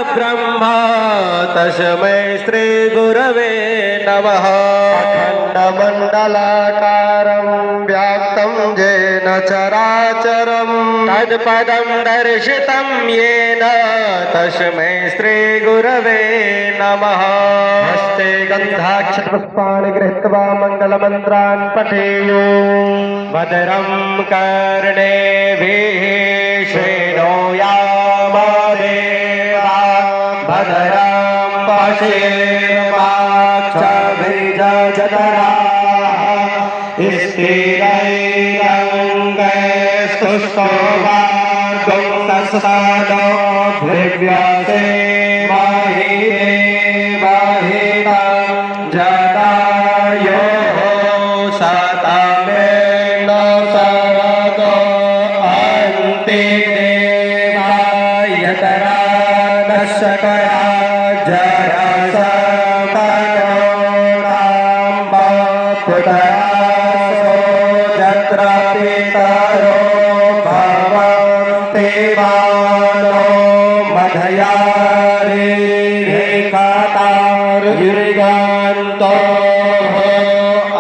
परब्रह्म तस्मै श्री गुरवे नमः। अखण्डमण्डलाकारं व्याप्तं येन चराचरं तत्पदं दर्शितं येन तस्मै श्री गुरवे नमः। हस्ते गन्धाक्षरपुष्पाणि गृहीत्वा मङ्गलमन्त्रान् पठेयुः। भद्रं कर्णेभिः शृणुयामदेवा भद्रं पश्येमाक्षभिर्यजत्राः स्थिरैरङ्गैस्तुष्टुवार्गं तत्सदो भृव्यसेमहि देवहितं जटायोः शतमेन शरदो अन्ति देवायतरा नशकरा जरसकटोणां बपुतरासो यत्र पितरो भवन्ति मानो मधयारिरेखातार्युर्गान्तो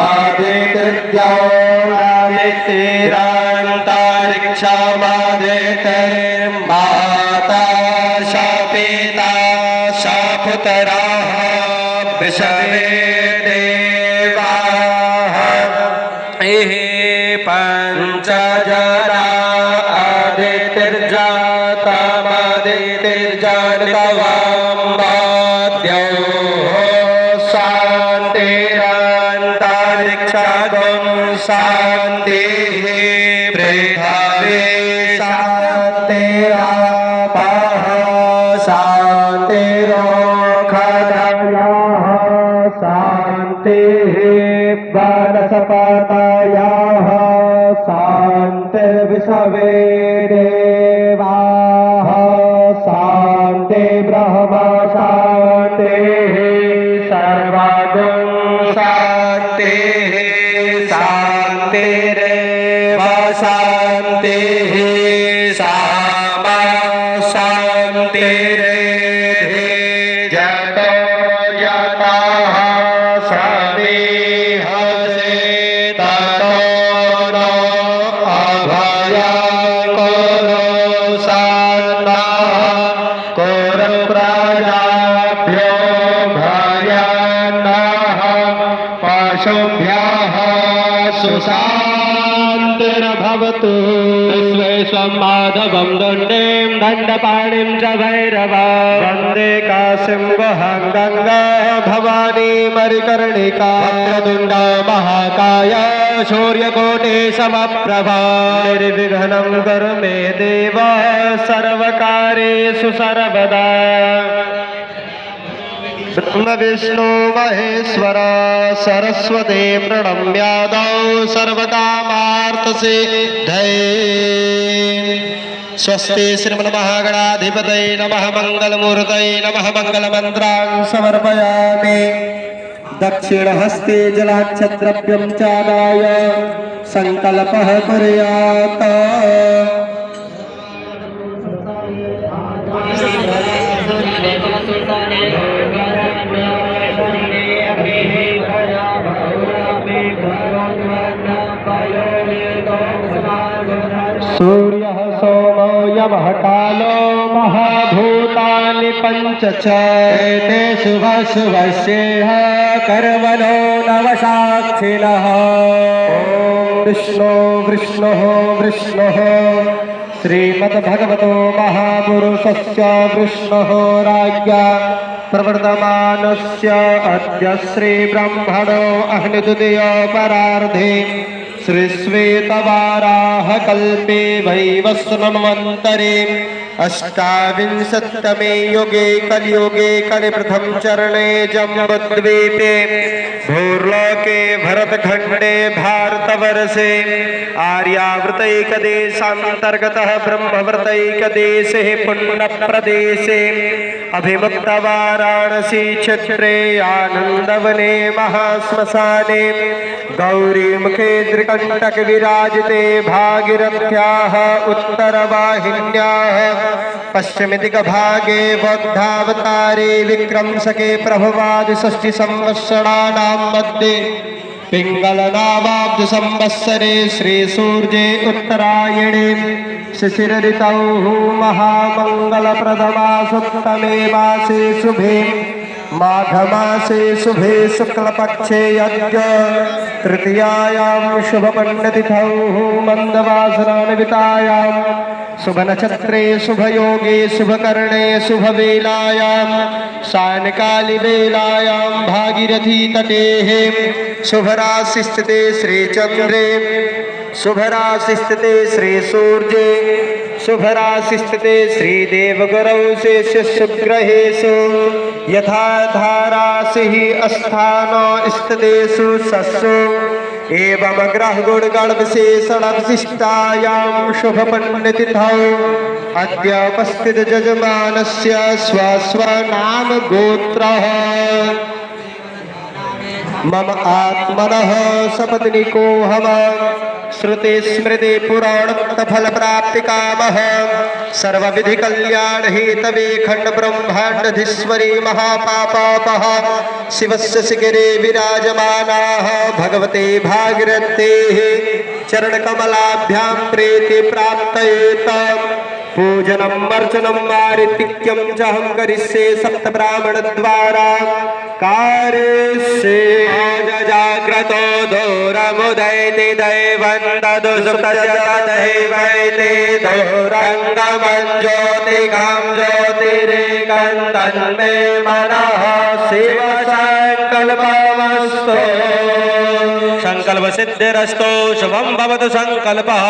आदित्यौरादितिरान्तरिक्षमदितिर्माता श पिता श पुतराः विषवे देवाः इहि पञ्चजना आदितिर्जातमदितिर्जातवाम्बाद्योः शान्तिरन्तरिक्षगुं शान्तिः पृथिवी शान्तिरापः शान्तिरोषधयः शान्तिः वनस्पतयः शान्तिर्विषवे देवाः शान्ति ब्रह्म शान्तिः सर्वगुं शान्तिः शान्तिरेव शान्तिः सामा शान्तिरेधि जतो यतः समीहसे ततो नो अभयं कुरु सन्नः कुरु प्रजाभ्यो भयन्नः पशुभ्यः सुशान्तिर्भवतु। विश्वेशं माधवं दण्डीं दण्डपाणिं च भैरवा वन्दे काशीं वहं गङ्गा भवानी मरिकर्णिका वक्रतुण्ड महाकाय सूर्यकोटिसमप्रभा निर्विघ्नं कुरु मे देव सर्वकार्येषु सर्वदा। ब्रह्म विष्णु महेश्वर सरस्वती प्रणम्यादौ सर्वकामार्थसिद्धये। स्वस्ति श्रीमन्महागणाधिपतये नमः। मंगलमूर्तये नमः। मंगलमन्त्रान् समर्पयामि। दक्षिणहस्ते जलाक्षद्रव्यं चादाय सङ्कल्पः कुर्यात्। सूर्यः सोमो यमः कालो महाभूतानि पञ्च च एते शुभशुभस्येह कर्मणो नवसाक्षिणः। ॐ विष्णो विष्णुः विष्णुः श्रीमद्भगवतो महापुरुषस्य विष्णुः राज्ञा प्रवर्तमानस्य अद्य श्रीब्रह्मणो अग्निद्वितीयोपरार्धे श्रीश्वेतवाराहकल्पे वैवस्वतमन्वन्तरे अष्टाविंशत्तमे युगे कलियुगे कलिप्रथम चरणे जम्बुद्वीपे भूर्लोके भरतखण्डे भारतवर्षे आर्यावृतैकदेशान्तर्गतः ब्रह्मवर्तैकदेशे पुण्यप्रदेशे अभिमुक्त वाराणसी क्षेत्रे आनंदवने महाश्मशाने गौरीमुखे त्रिकंटक विराजिते भागीरथ्याः उत्तरवाहिन्याः पश्चिमदिग्भागे बौद्धावतारे विक्रमशके प्रभवादि षष्ठी संवत्सराणां मध्ये पिंगलनावाब्द संवत्सरे श्रीसूर्ये उत्तरायणे शिशिर ऋतौ महामंगलप्रदमासुत्तमे मासे शुभे माघमासे शुभे शुक्लपक्षे यज्ञ तृतीयायां शुभपण्डतिथौ मन्दवासरान्वितायां शुभनक्षत्रे शुभयोगे शुभकर्णे शुभवेलायां सायंकालिवेलायां भागीरथी तटेः शुभराशिस्थिते श्रीचन्द्रे शुभराशिस्थिते श्रीसूर्ये शुभराशिस्थिते श्रीदेवगुरौ शेषशुग्रहेषु यथा धाराशिः अस्थान स्थितेषु सस्सु एवं ग्रहगुणगणविशेषणविशिष्टायां शुभपण्डतिथौ अद्य उपस्थित जजमानस्य स्वस्वनाम गोत्रः मम आत्मनः सपत्नीकोऽहम् श्रुति स्मृति पुराणोक्त फल प्राप्ति कामः सर्वविधि कल्याण हेतवे खंड ब्रह्मांडधीश्वरी महापापापः शिवस्य शिखरे विराजमानाः भगवते भागीरथेः चरणकमलाभ्यां प्रीति प्राप्तयेत पूजनम् अर्चनम् आरितिक्यं च अहं करिष्ये सप्तब्राह्मणद्वारा कार्यस्ये जाग्रतो दोरमुदयति दैवं तदुसुतस्य तदैवैति दोरङ्गमं ज्योतिकां ज्योतिरेकं तन्मे मनः शिवसङ्कल्पमस्तु संकल्प सिद्धिरस्तु शुभं भवतु संकल्पः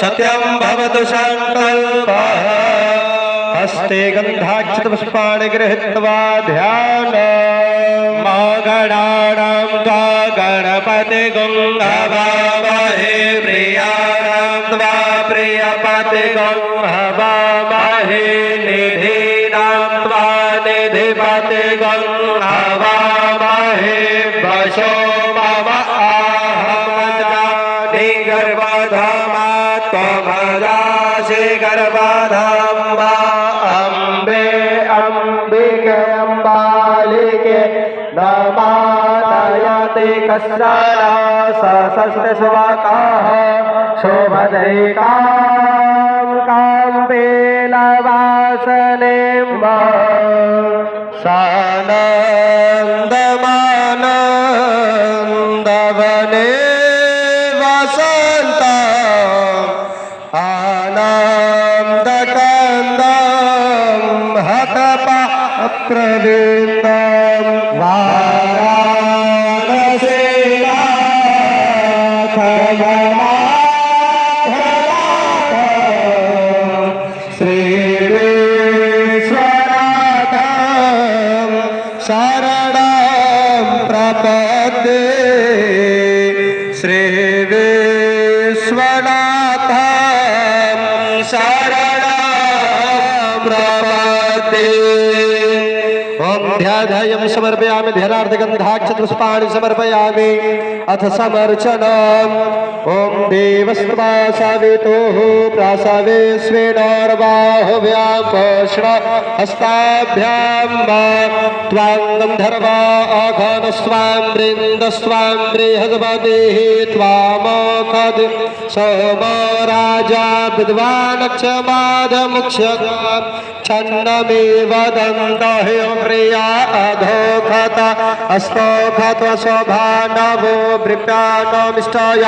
सत्यं भवतु संकल्पः हस्ते गन्धाक्षतपुष्पाणि गृहीत्वा ध्यानम् गणानां त्वा गणपतिगुं हवामहे प्रियाणां त्वा प्रियपतिगुं हवामहे निधीनां त्वा निधिपतिगुं हवामहे वशो मम आहमजानि गर्भधामा त्वमदासि गर्भधाम्बा अम्बे अम्बिके अम्बालिके नमानयति कश्चन सशस्त्रस्वकाः शोभदैकां काम्बेलवासनेम्ब सानन्दमानन्दवने वसन्तम् आनन्दकन्दं हतपात्रविन्दं शरणं प्रपद्ये श्रीविश्वनाथं शरणं प्रपद्ये ॐ ध्याधयं समर्पयामि ध्यानार्धगन्धाक्षतपुष्पाणि समर्पयामि अथ समर्चनम् ॐ देवस्त्वा सवितुः प्रसवे स्वेनर्बाहुभ्यां पोष्ण हस्ताभ्यां त्वां गन्धर्वा अघनस्वां वृन्दस्वां बृहस्पतिः त्वामोखद् सोमो राजा विद्वानक्षमाधमुक्ष्यगां छन्नमेव दन्तः प्रिया अधोखत अस्तोखत शोभानवो वृप्यानमिष्टाय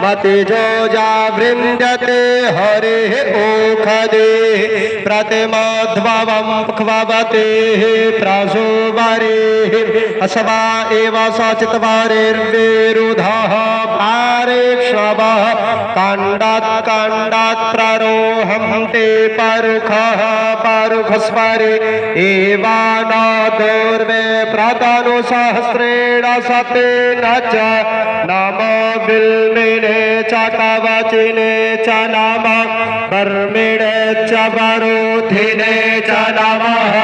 मतिजोजा वृन्द्यते हरिः ओखदे प्रतिमध्वं क्ववतेः प्रसुवरेः असवा एव सचितवारेर्विरुधः पारेक्ष्णवः काण्डात् प्ररोहं ते परुखः परुखस्वरे एवान दूर्वे प्रतनुसहस्रेण सतेन च नमो बिल्मिने च कवचिने च नमः कर्मिणे च वरोधिने च नमः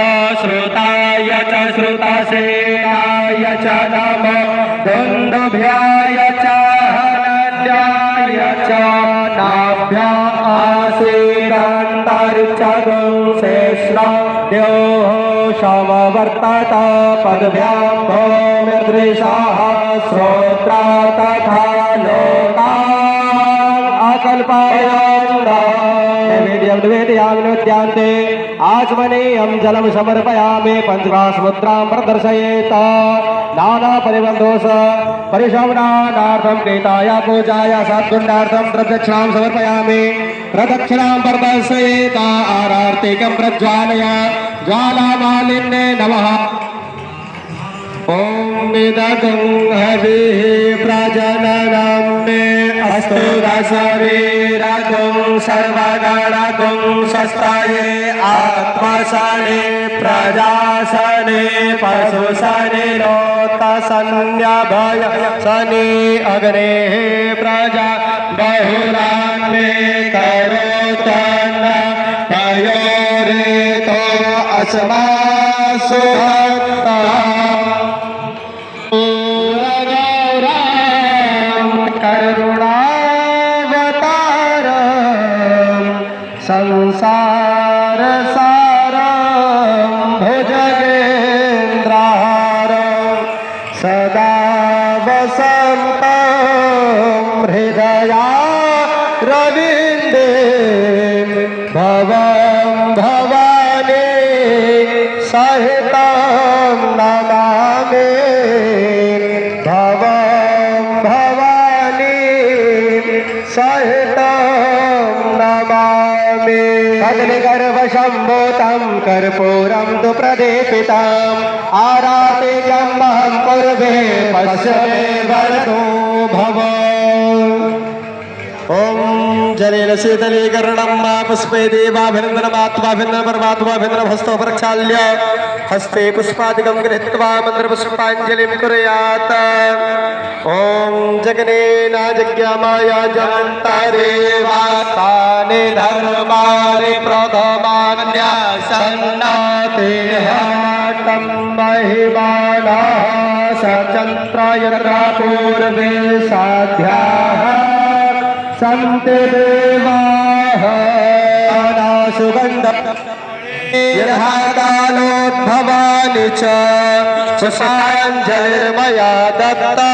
श्रुतसेनाय च नमः दुन्दुभ्याय च हनन्याय च नाभ्या आसीदन्तरिक्षगं शेषणाद्यो शमवर्तत पदभ्यां भौमिदृशाः श्रोत्रा तथा लोका निवेदयामिनोद्यान्ते आचमनीयं जलं समर्पयामि पञ्चमहासमुद्रां प्रदर्शयेत नानापरिबन्धोष परिशमनार्थं कृताय पूजाय सद्गुणार्थं प्रदक्षिणां समर्पयामि प्रदक्षिणां प्रदर्शयेत आरार्तिकं प्रज्वालय ज्वालामालिन्ये नमः ॐ विदगं हविः प्रजननं मे अस्तु रसवीरगं सर्वगणगं स्वस्ताये आत्मसने प्रजासने पशुसने लोकसन्यभय सने अग्नेः प्रजा बहुरान्मे करोतन पयोरेतो अस्मासु संसार सारं भुजगेन्द्रहारं सदा वसन्तं हृदया रविन्दे भवं भवानी सहितं नमामि भवं भवानी सहितं नमामि गर्भशम्भूतं कर्पूरं तु प्रदीपितम् आरातिकमहं कुर्वे पश्य मे वरदो भव ॐ जलेन शीतलीकरणं मा पुष्पे देवाभिनन्दनमात्माभिनन्दन परमात्माभिनन्दनं हस्तो प्रक्षाल्य हस्ते पुष्पादिकं गृहीत्वा मन्त्रपुष्पाञ्जलिं कुर्यात् ॐ जगनेन जज्ञामाय जगन्तारे वातानि धर्माणि प्रथमान्यासन्नाते हाटं महिमानः सचन्त्रयन्त्रा पूर्वे साध्याः सन्ति देवाः अनासुगन्ध यथा कालोद्भवानि च पुष्पाञ्जलिर्मया दत्ता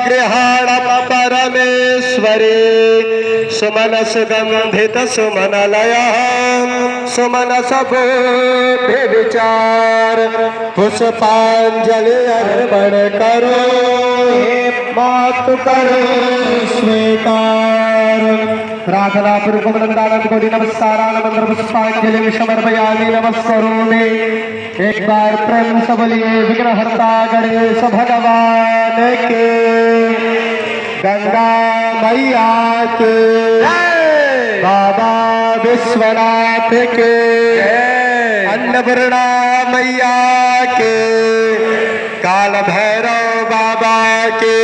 गृहाणं परमेश्वरी सुमनसुगन्धित सुमनलयः सुमनसबुद्धिविचार पुष्पाञ्जलि अर्पण करो हे मातु करो स्वीकार प्रार्थना पूर्वक वंदनानंद कोटि नमस्कारान मंत्र पुष्पांजलि समर्पयामि नमस्करोमि एक बार प्रेम से बोलिए विघ्नहर्ता गणेश भगवान के गंगा मैया के बाबा विश्वनाथ के अन्नपूर्णा मैया के काल भैरव बाबा के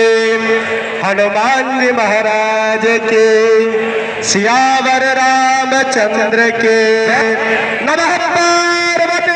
हनुमान जी महाराज के सियावर रामचंद्र के नमः पार्वती